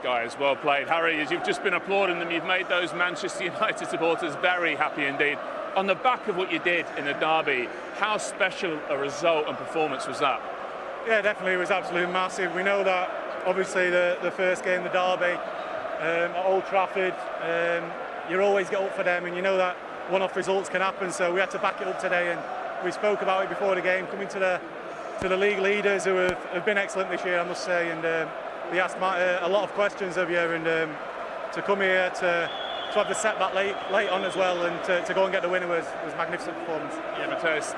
Guys, well played. Harry, as you've just been applauding them, you've made those Manchester United supporters very happy indeed. On the back of what you did in the derby, how special a result and performance was that? Yeah, definitely, it was absolutely massive. We know that, obviously, the first game, the derby, at Old Trafford, you always get up for them, and you know that one-off results can happen, so we had to back it up today, and we spoke about it before the game, coming to the league leaders who have been excellent this year, I must say, and they asked a lot of questions of you, and to come here to have the setback late on as well, and to go and get the winner was magnificent performance. Yeah, Matthias,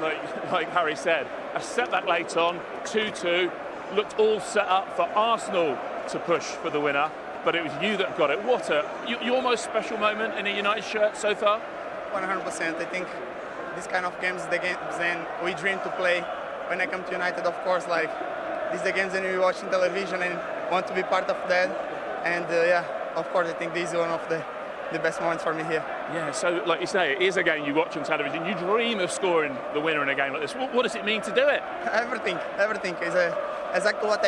like Harry said, a setback late on, 2-2, looked all set up for Arsenal to push for the winner, but it was you that got it. What your most special moment in a United shirt so far? 100%. I think this kind of games, the games then we dream to play. When I come to United, of course, like these the games that we watch on television and want to be part of that. And yeah, of course, I think this is one of the best moments for me here. Yeah, so like you say, it is a game you watch on television. You dream of scoring the winner in a game like this. What does it mean to do it? Everything is exactly what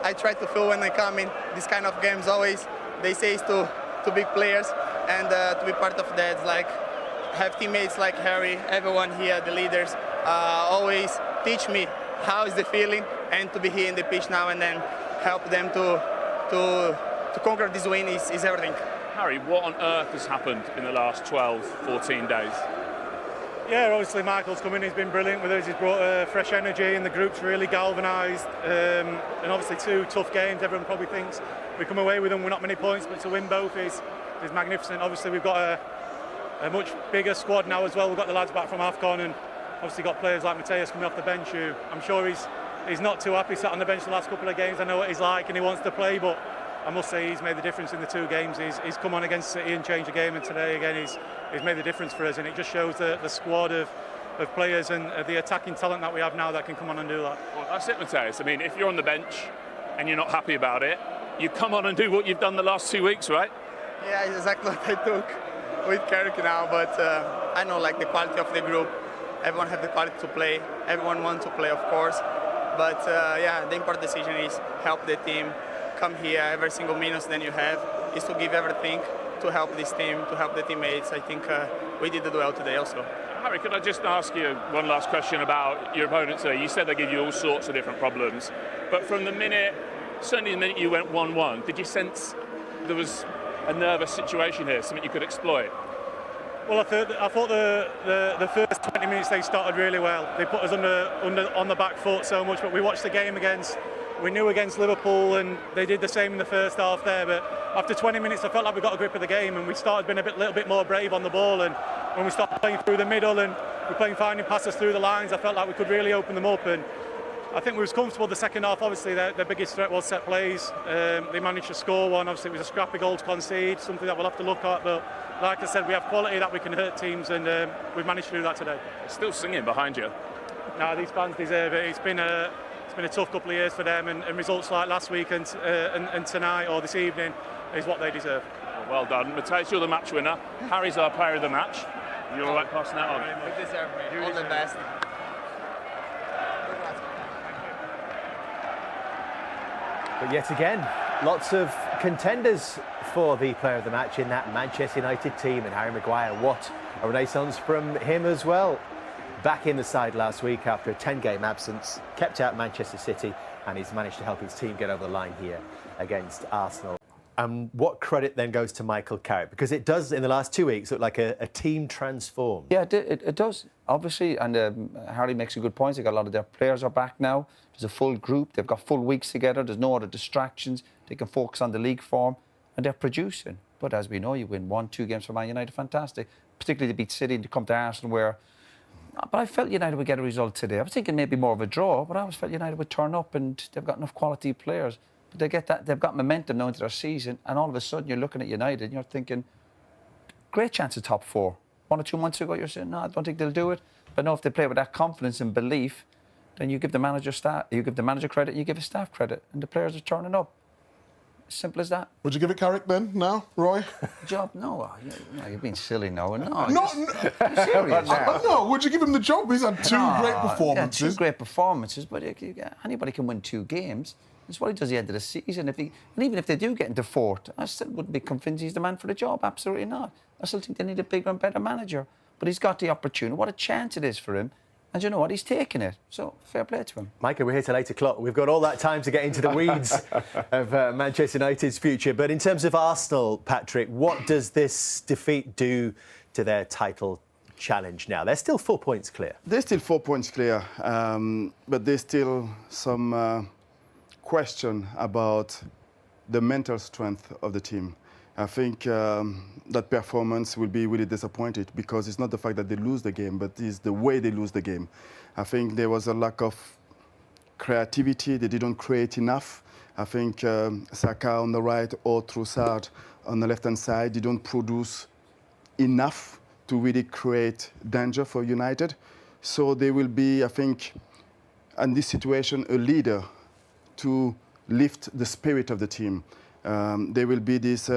I try to feel when I come in these kind of games. Always they say it's to big players, and to be part of that, like have teammates like Harry, everyone here, the leaders, always teach me how is the feeling, and to be here in the pitch now and then help them to conquer this win is everything. Harry, what on earth has happened in the last 12, 14 days? Yeah, obviously Michael's come in, he's been brilliant with us, he's brought fresh energy, and the group's really galvanised, and obviously 2 tough games. Everyone probably thinks we come away with them, we're not many points, but to win both is magnificent. Obviously we've got a much bigger squad now as well. We've got the lads back from AFCON, and obviously got players like Matthias coming off the bench, who I'm sure he's not too happy sat on the bench the last couple of games. I know what he's like and he wants to play, but I must say he's made the difference in the 2 games. He's come on against City and changed the game, and today again he's made the difference for us, and it just shows the squad of players and the attacking talent that we have now that can come on and do that. Well, that's it, Matthias. I mean, if you're on the bench and you're not happy about it, you come on and do what you've done the last 2 weeks, right? Yeah, it's exactly what I took with Carrick now, but I know like the quality of the group. Everyone have the quality to play. Everyone wants to play, of course. But yeah, the important decision is help the team. Come here every single minute that you have is to give everything to help this team, to help the teammates. I think we did it well today also. Harry, could I just ask you one last question about your opponent today? You said they give you all sorts of different problems, but from certainly the minute you went 1-1, did you sense there was a nervous situation here, something you could exploit? Well, I thought the first 20 minutes they started really well. They put us on the back foot so much, but we watched the game we knew against Liverpool, and they did the same in the first half there. But after 20 minutes, I felt like we got a grip of the game, and we started being little bit more brave on the ball. And when we started playing through the middle and we're playing finding passes through the lines, I felt like we could really open them up. And I think we was comfortable the second half. Obviously, their biggest threat was set plays. They managed to score one. Obviously, it was a scrappy goal to concede, something that we'll have to look at. But like I said, we have quality that we can hurt teams, and we've managed to do that today. Still singing behind you. No, these fans deserve it. It's been a tough couple of years for them, and results like last week and tonight or this evening is what they deserve. Well done. Matthias, you're the match winner. Harry's our player of the match. You're all right passing that on. You deserve me. All the best. But yet again, lots of contenders for the player of the match in that Manchester United team, and Harry Maguire, what a renaissance from him as well. Back in the side last week after a 10-game absence, kept out Manchester City, and he's managed to help his team get over the line here against Arsenal. And what credit then goes to Michael Carrick? Because it does, in the last 2 weeks, look like a team transformed. Yeah, it does, obviously, and Harry makes a good point. They've got a lot of their players are back now. There's a full group. They've got full weeks together. There's no other distractions. They can focus on the league form, and they're producing. But as we know, you win 1-2 games for Man United, fantastic. Particularly to beat City and to come to Arsenal where... But I felt United would get a result today. I was thinking maybe more of a draw, but I always felt United would turn up, and they've got enough quality players. But they get that, they've got momentum now into their season, and all of a sudden you're looking at United and you're thinking, great chance of top 4. 1 or 2 months ago you're saying, no, I don't think they'll do it. But now if they play with that confidence and belief, then you give the manager credit, and you give his staff credit, and the players are turning up. Simple as that. Would you give it Carrick then, now, Roy? Job? No, you're being silly now. No, no, serious. No, would you give him the job? He's had 2 great performances. Yeah, 2 great performances, but anybody can win 2 games. It's what he does at the end of the season. And even if they do get into fourth, I still wouldn't be convinced he's the man for the job. Absolutely not. I still think they need a bigger and better manager. But he's got the opportunity. What a chance it is for him. And you know what? He's taking it. So, fair play to him. Micah, we're here till 8 o'clock. We've got all that time to get into the weeds of Manchester United's future. But in terms of Arsenal, Patrick, what does this defeat do to their title challenge now? They're still 4 points clear. They're still 4 points clear, but there's still some question about the mental strength of the team. I think that performance will be really disappointed because it's not the fact that they lose the game, but it's the way they lose the game. I think there was a lack of creativity. They didn't create enough. I think Saka on the right or Trossard on the left-hand side didn't produce enough to really create danger for United. So they will be, I think, in this situation, a leader to lift the spirit of the team. There will be this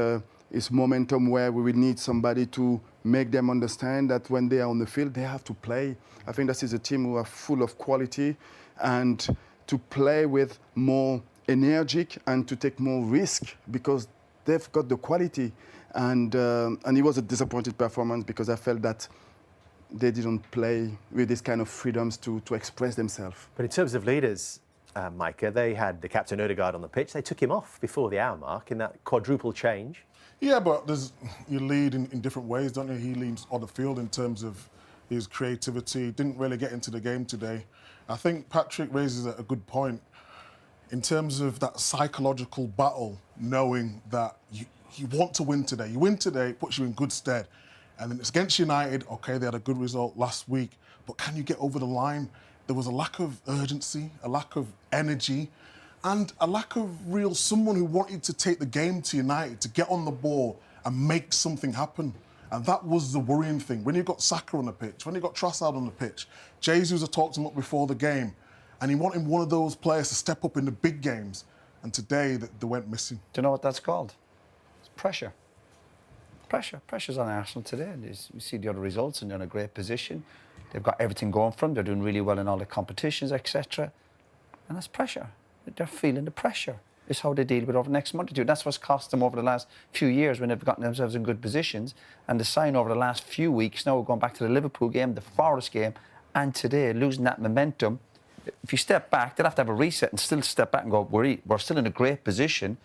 momentum where we will need somebody to make them understand that when they are on the field, they have to play. I think this is a team who are full of quality, and to play with more energy and to take more risk because they've got the quality. And it was a disappointed performance because I felt that they didn't play with this kind of freedoms to express themselves. But in terms of leaders, Micah, they had the captain Odegaard on the pitch. They took him off before the hour mark in that quadruple change. Yeah, but you lead in different ways, don't you? He leads on the field in terms of his creativity. Didn't really get into the game today. I think Patrick raises a good point in terms of that psychological battle, knowing that you want to win today. You win today, it puts you in good stead. And then it's against United. OK, they had a good result last week, but can you get over the line? There was a lack of urgency, a lack of energy, and a lack of someone who wanted to take the game to United, to get on the ball and make something happen. And that was the worrying thing. When you got Saka on the pitch, when you got Trossard on the pitch, Jesus had talked him up before the game, and he wanted one of those players to step up in the big games. And today, they went missing. Do you know what that's called? It's pressure. Pressure's on Arsenal today. You see the other results, and they're in a great position. They've got everything going for them. They're doing really well in all the competitions, etc. And that's pressure. They're feeling the pressure. It's how they deal with it over the next month or two. That's what's cost them over the last few years when they've gotten themselves in good positions. And the sign over the last few weeks, now we're going back to the Liverpool game, the Forest game, and today, losing that momentum. If you step back, they'll have to have a reset and still step back and go, we're still in a great position.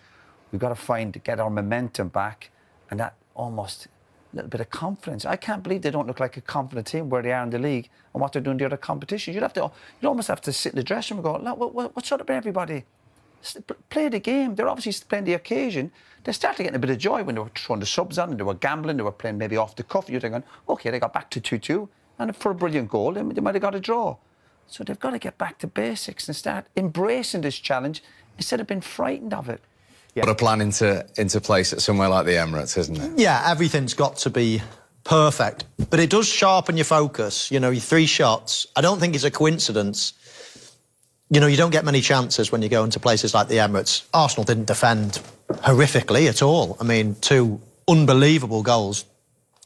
We've got to get our momentum back, and that almost a little bit of confidence. I can't believe they don't look like a confident team where they are in the league and what they're doing in the other competitions. You'd almost have to sit in the dressing room and go, what's up with everybody? Play the game. They're obviously playing the occasion. They started getting a bit of joy when they were throwing the subs on and they were gambling, they were playing maybe off the cuff. You're thinking, OK, they got back to 2-2, and for a brilliant goal, they might have got a draw. So they've got to get back to basics and start embracing this challenge instead of being frightened of it. Put a plan into place at somewhere like the Emirates, isn't it? Yeah, everything's got to be perfect. But it does sharpen your focus. You know, your 3 shots. I don't think it's a coincidence. You know, you don't get many chances when you go into places like the Emirates. Arsenal didn't defend horrifically at all. I mean, 2 unbelievable goals.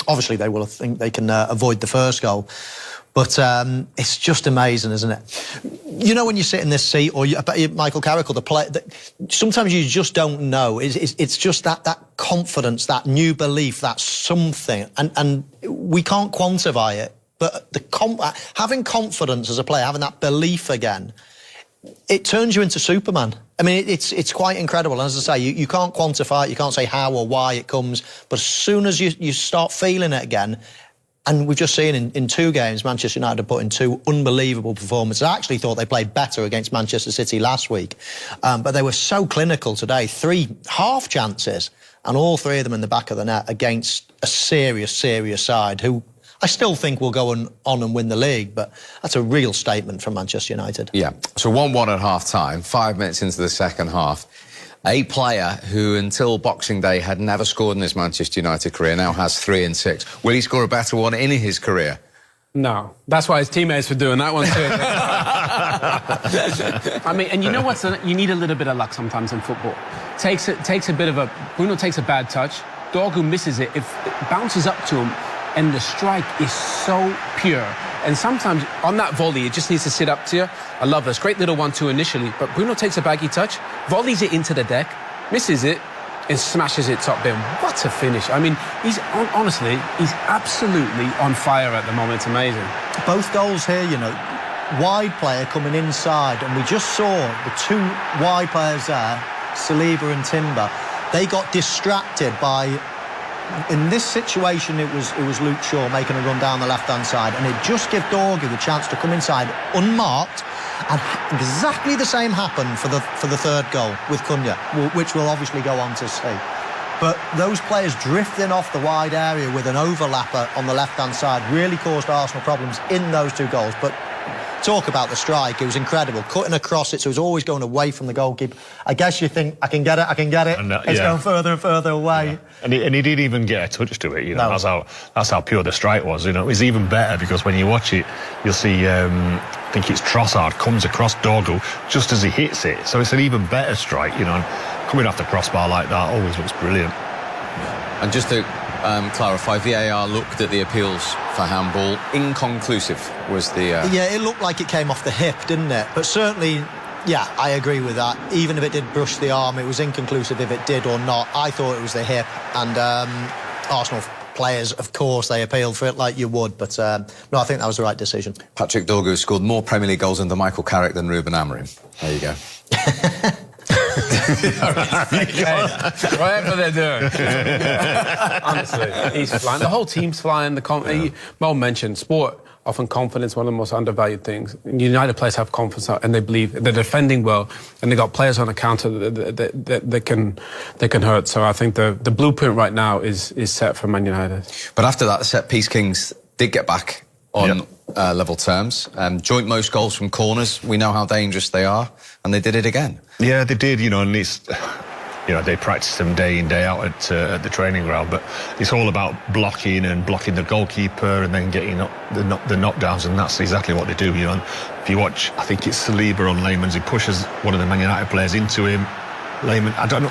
Obviously, they will think they can avoid the first goal. But it's just amazing, isn't it? You know, when you sit in this seat, or Michael Carrick, or the play, sometimes you just don't know. It's just that confidence, that new belief, that something, and we can't quantify it. But having confidence as a player, having that belief again, it turns you into Superman. I mean, it's quite incredible. As I say, you can't quantify it, you can't say how or why it comes, but as soon as you start feeling it again. And we've just seen in 2 games, Manchester United have put in 2 unbelievable performances. I actually thought they played better against Manchester City last week. But they were so clinical today. 3 half chances, and all 3 of them in the back of the net against a serious side who I still think will go on and win the league. But that's a real statement from Manchester United. Yeah. So 1-1 at half-time, 5 minutes into the second half. A player who, until Boxing Day, had never scored in his Manchester United career, now has 3 and 6. Will he score a better one in his career? No. That's why his teammates were doing that one too. I mean, and you know what? You need a little bit of luck sometimes in football. Takes a bit of a... Bruno takes a bad touch. Dorgu misses it. If it bounces up to him, and the strike is so pure And sometimes on that volley, it just needs to sit up to you. I love this. Great little 1-2 initially, but Bruno takes a baggy touch, volleys it into the deck, misses it, and smashes it top bin. What a finish. I mean, honestly, he's absolutely on fire at the moment. It's amazing. Both goals here, you know, wide player coming inside, and we just saw the two wide players there, Saliba and Timber. They got distracted by, in this situation, it was Luke Shaw making a run down the left-hand side, and it just gave Dorgu the chance to come inside unmarked, and exactly the same happened for the third goal with Cunha, which we'll obviously go on to see. But those players drifting off the wide area with an overlapper on the left-hand side really caused Arsenal problems in those two goals. But talk about the strike, it was incredible. Cutting across it, so it was always going away from the goalkeeper. I guess you think, I can get it. And, it's going further and further away. Yeah. And he didn't even get a touch to it, you know. No. That's how pure the strike was, you know. It was even better because when you watch it, you'll see, I think it's Trossard comes across Dorgu just as he hits it. So it's an even better strike, you know. And coming off the crossbar like that always looks brilliant. And just to clarify, VAR looked at the appeals for handball. Inconclusive was the... Yeah, it looked like it came off the hip, didn't it? But certainly, yeah, I agree with that. Even if it did brush the arm, it was inconclusive if it did or not. I thought it was the hip. And Arsenal players, of course, they appealed for it like you would. But no, I think that was the right decision. Patrick Dorgu scored more Premier League goals under Michael Carrick than Ruben Amorim. There you go. Whatever they're doing. Honestly, he's flying. The whole team's flying. Mo mentioned sport. Often confidence, one of the most undervalued things. United players have confidence and they believe they're defending well, and they got players on the counter that can hurt. So I think the blueprint right now is set for Man United. But after that, the set piece kings did get back on level terms. Joint most goals from corners. We know how dangerous they are, and they did it again. Yeah, they did, you know, and it's, you know, they practice them day in, day out at the training ground, but it's all about blocking the goalkeeper and then getting up the knockdowns, and that's exactly what they do, you know. And if you watch, I think it's Saliba on Layman's, he pushes one of the Man United players into him. Layman, I don't know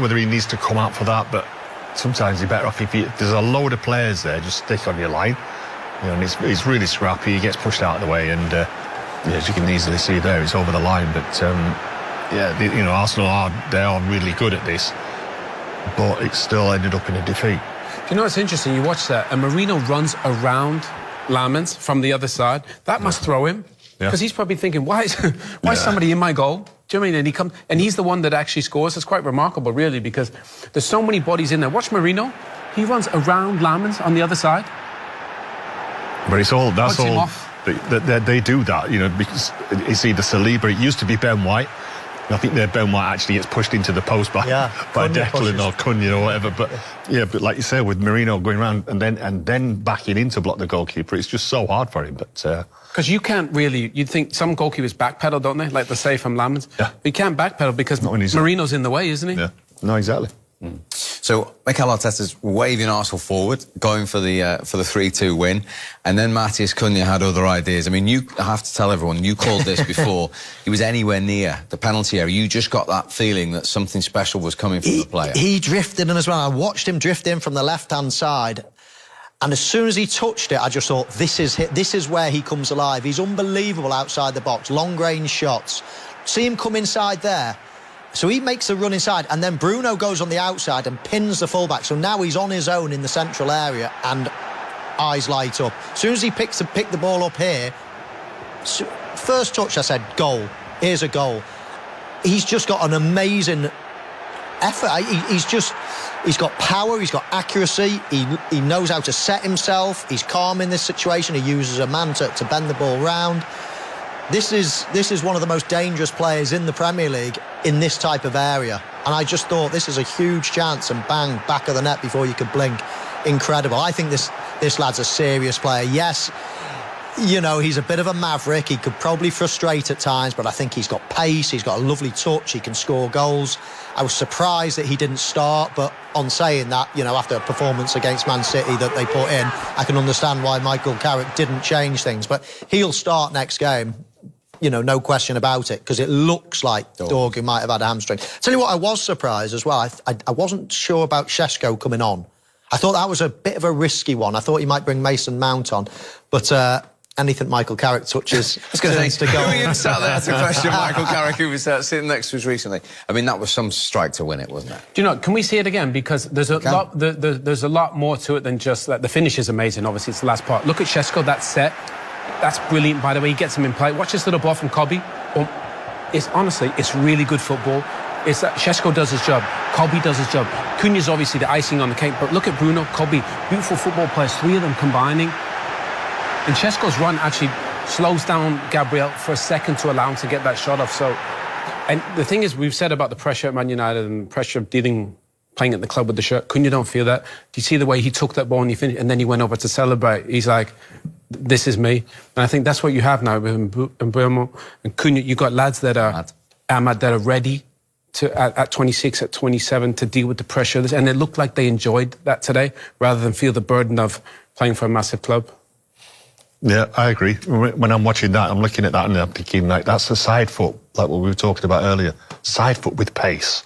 whether he needs to come out for that, but sometimes you're better off if there's a load of players there, just stick on your line. You know, and he's really scrappy, he gets pushed out of the way, and as you can easily see there, it's over the line, but yeah, you know, Arsenal are really good at this, but it still ended up in a defeat. You know, it's interesting. You watch that, and Marino runs around Lamens from the other side. That must throw him, because he's probably thinking, why is somebody in my goal? Do you know what I mean? And he's the one that actually scores. It's quite remarkable, really, because there's so many bodies in there. Watch Marino. He runs around Lamens on the other side. But it's all they do that, you know, because it's either Saliba. It used to be Ben White. I think Ben White actually gets pushed into the post by Declan or Cunha or whatever. But yeah, but like you say, with Marino going around and then backing in to block the goalkeeper, it's just so hard for him. But because you can't really, you'd think some goalkeepers backpedal, don't they? Like the say from Lamens. Yeah. But you can't backpedal because Marino's in the way, isn't he? Yeah. No, exactly. So Mikel Arteta's waving Arsenal forward, going for the 3-2 win, and then Matheus Cunha had other ideas. I mean, I have to tell everyone, you called this before he was anywhere near the penalty area. You just got that feeling that something special was coming from the player. He drifted in as well. I watched him drift in from the left-hand side, and as soon as he touched it, I just thought, this is where he comes alive. He's unbelievable outside the box, long-range shots. See him come inside there. So he makes a run inside, and then Bruno goes on the outside and pins the fullback. So now he's on his own in the central area, and eyes light up. As soon as he picked the ball up here, first touch, I said, goal. Here's a goal. He's just got an amazing effort. He's got power, he's got accuracy, he knows how to set himself, he's calm in this situation, he uses a man to bend the ball round. This is one of the most dangerous players in the Premier League in this type of area. And I just thought, this is a huge chance, and bang, back of the net before you could blink. Incredible. I think this lad's a serious player. Yes, you know, he's a bit of a maverick. He could probably frustrate at times, but I think he's got pace, he's got a lovely touch, he can score goals. I was surprised that he didn't start, but on saying that, you know, after a performance against Man City that they put in, I can understand why Michael Carrick didn't change things. But he'll start next game. You know, no question about it, because it looks like Dorgu might have had a hamstring. Tell you what, I was surprised as well. I wasn't sure about Šeško coming on. I thought that was a bit of a risky one. I thought he might bring Mason Mount on, but anything Michael Carrick touches turns to goal. Who sat there to question Michael Carrick, who was sitting next to us recently? I mean, that was some strike to win it, wasn't it? Do you know, can we see it again? Because there's a lot, there's a lot more to it than just that. The finish is amazing, obviously, it's the last part. Look at Šeško, that set. That's brilliant, by the way. He gets him in play. Watch this little ball from Kobe. It's really good football. It's that Šeško does his job. Kobe does his job. Cunha's obviously the icing on the cake. But look at Bruno, Kobe, beautiful football players, 3 of them combining. And Šeško's run actually slows down Gabriel for a second to allow him to get that shot off. So, and the thing is, we've said about the pressure at Man United and the pressure of playing at the club with the shirt. Cunha don't feel that. Do you see the way he took that ball and he finished, and then he went over to celebrate? He's like, this is me. And I think that's what you have now with Mbeumo and Cunha. You've got lads that are Ahmad that are ready to at 26, at 27 to deal with the pressure. And it looked like they enjoyed that today rather than feel the burden of playing for a massive club. Yeah, I agree. When I'm watching that, I'm looking at that and I'm thinking, like, that's a side foot, like what we were talking about earlier. Side foot with pace.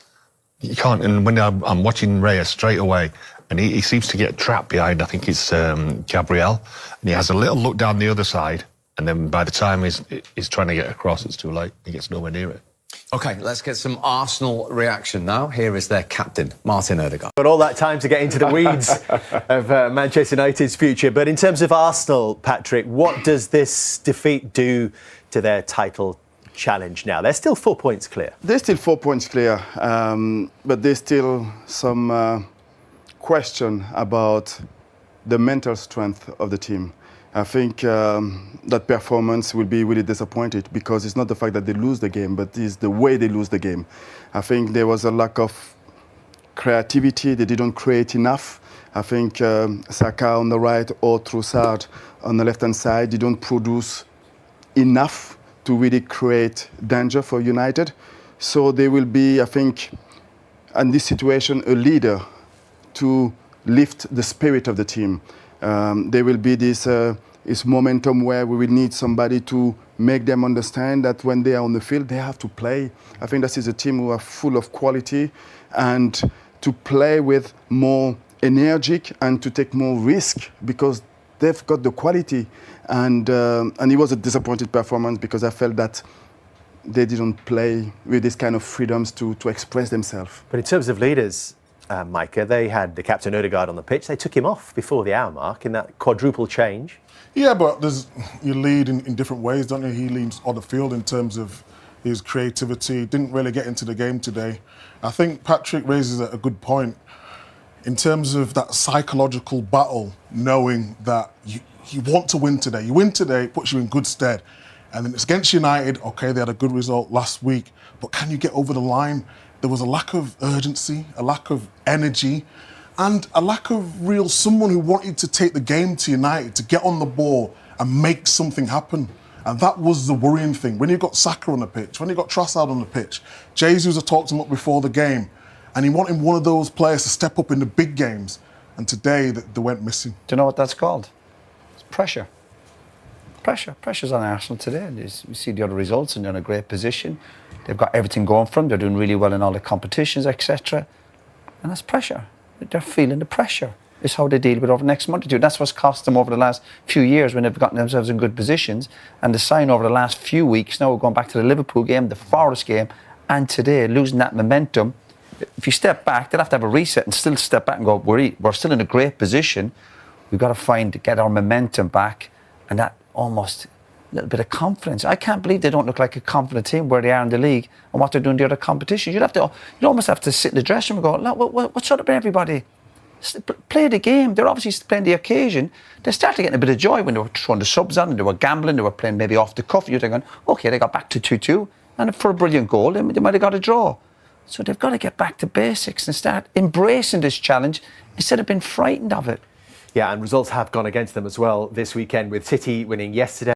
You can't, and when I'm watching Raya straight away, and he seems to get trapped behind, I think it's Gabriel, and he has a little look down the other side, and then by the time he's trying to get across, it's too late. He gets nowhere near it. OK, let's get some Arsenal reaction now. Here is their captain, Martin Ødegaard. Got all that time to get into the weeds of Manchester United's future. But in terms of Arsenal, Patrick, what does this defeat do to their title challenge now? They're still 4 points clear. They're still 4 points clear, but there's still some question about the mental strength of the team. I think that performance will be really disappointed because it's not the fact that they lose the game, but it's the way they lose the game. I think there was a lack of creativity. They didn't create enough. I think Saka on the right or Trossard on the left-hand side didn't produce enough to really create danger for United. So they will be, I think, in this situation, a leader to lift the spirit of the team. There will be this momentum where we will need somebody to make them understand that when they are on the field, they have to play. I think this is a team who are full of quality, and to play with more energy and to take more risk because they've got the quality. And it was a disappointed performance because I felt that they didn't play with this kind of freedoms to express themselves. But in terms of leaders, Micah, they had the captain Ødegaard on the pitch. They took him off before the hour mark in that quadruple change. Yeah, but you lead in different ways, don't you? He leads on the field in terms of his creativity. Didn't really get into the game today. I think Patrick raises a good point in terms of that psychological battle, knowing that you want to win today. You win today, it puts you in good stead. And then it's against United. OK, they had a good result last week, but can you get over the line? There was a lack of urgency, a lack of energy, and a lack of someone who wanted to take the game to United, to get on the ball and make something happen. And that was the worrying thing. When you've got Saka on the pitch, when you've got Trossard on the pitch, Jesus had talked him up before the game, and he wanted one of those players to step up in the big games. And today, they went missing. Do you know what that's called? It's pressure. Pressure's on Arsenal today. You see the other results, and they're in a great position. They've got everything going for them. They're doing really well in all the competitions, etc. And that's pressure. They're feeling the pressure. It's how they deal with it over the next month or two. That's what's cost them over the last few years when they've gotten themselves in good positions. And the sign over the last few weeks, now we're going back to the Liverpool game, the Forest game, and today, losing that momentum. If you step back, they'll have to have a reset and still step back and go, we're still in a great position. We've got to get our momentum back, and that almost a little bit of confidence. I can't believe they don't look like a confident team where they are in the league and what they're doing in the other competitions. You'd almost have to sit in the dressing room and go, what's up with everybody? Play the game. They're obviously playing the occasion. They started getting a bit of joy when they were throwing the subs on and they were gambling, they were playing maybe off the cuff. You're thinking, OK, they got back to 2-2, and for a brilliant goal, they might have got a draw. So they've got to get back to basics and start embracing this challenge instead of being frightened of it. Yeah, and results have gone against them as well this weekend, with City winning yesterday.